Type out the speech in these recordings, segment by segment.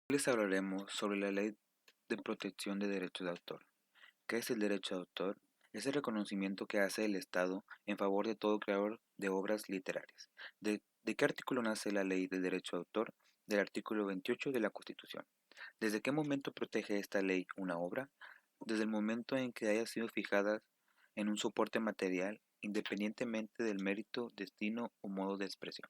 Les hablaremos sobre la Ley de Protección de Derechos de Autor. ¿Qué es el derecho de autor? Es el reconocimiento que hace el Estado en favor de todo creador de obras literarias. ¿De qué artículo nace la Ley del Derecho de Autor? Del artículo 28 de la Constitución. ¿Desde qué momento protege esta ley una obra? Desde el momento en que haya sido fijada en un soporte material, independientemente del mérito, destino o modo de expresión.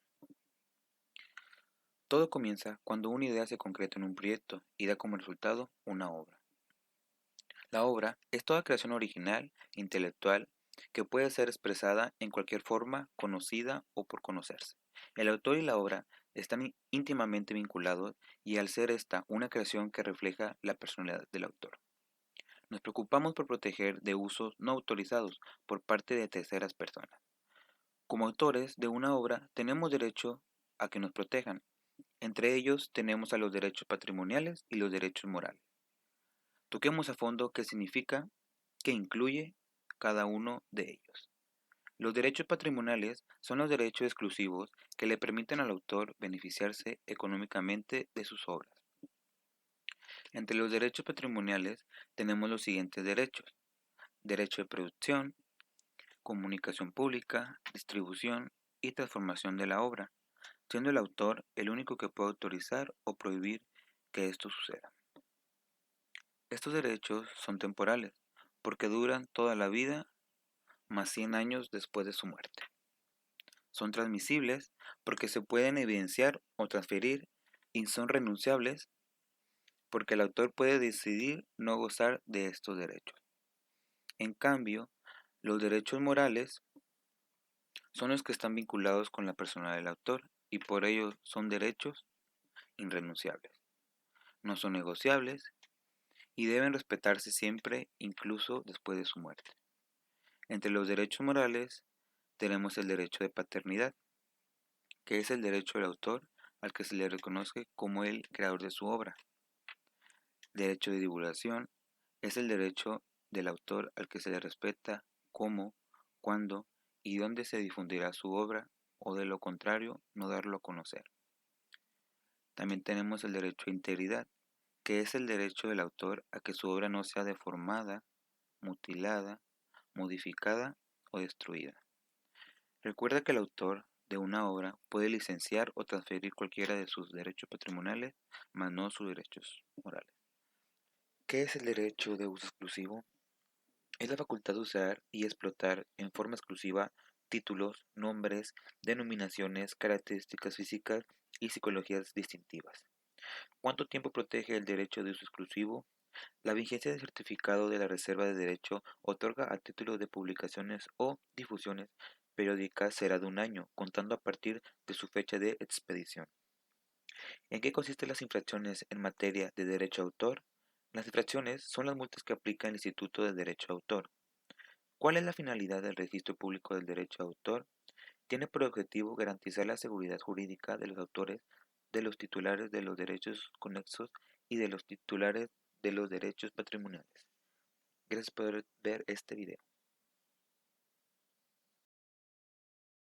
Todo comienza cuando una idea se concreta en un proyecto y da como resultado una obra. La obra es toda creación original, intelectual, que puede ser expresada en cualquier forma, conocida o por conocerse. El autor y la obra están íntimamente vinculados y al ser esta una creación que refleja la personalidad del autor. Nos preocupamos por proteger de usos no autorizados por parte de terceras personas. Como autores de una obra tenemos derecho a que nos protejan. Entre ellos tenemos a los derechos patrimoniales y los derechos morales. Toquemos a fondo qué significa, qué incluye cada uno de ellos. Los derechos patrimoniales son los derechos exclusivos que le permiten al autor beneficiarse económicamente de sus obras. Entre los derechos patrimoniales tenemos los siguientes derechos: derecho de producción, comunicación pública, distribución y transformación de la obra, siendo el autor el único que puede autorizar o prohibir que esto suceda. Estos derechos son temporales, porque duran toda la vida más 100 años después de su muerte. Son transmisibles porque se pueden evidenciar o transferir y son renunciables porque el autor puede decidir no gozar de estos derechos. En cambio, los derechos morales son los que están vinculados con la persona del autor y por ello son derechos irrenunciables. No son negociables y deben respetarse siempre, incluso después de su muerte. Entre los derechos morales tenemos el derecho de paternidad, que es el derecho del autor al que se le reconoce como el creador de su obra. Derecho de divulgación es el derecho del autor al que se le respeta cómo, cuándo y dónde se difundirá su obra o de lo contrario no darlo a conocer. También tenemos el derecho a integridad, que es el derecho del autor a que su obra no sea deformada, mutilada, modificada o destruida. Recuerda que el autor de una obra puede licenciar o transferir cualquiera de sus derechos patrimoniales, mas no sus derechos morales. ¿Qué es el derecho de uso exclusivo? Es la facultad de usar y explotar en forma exclusiva títulos, nombres, denominaciones, características físicas y psicologías distintivas. ¿Cuánto tiempo protege el derecho de uso exclusivo? La vigencia del certificado de la reserva de derecho otorga a título de publicaciones o difusiones periódicas será de un año, contando a partir de su fecha de expedición. ¿En qué consisten las infracciones en materia de derecho a autor? Las infracciones son las multas que aplica el Instituto de Derecho a Autor. ¿Cuál es la finalidad del Registro Público del Derecho a Autor? Tiene por objetivo garantizar la seguridad jurídica de los autores, de los titulares de los derechos conexos y de los titulares de los derechos patrimoniales. Gracias por ver este video.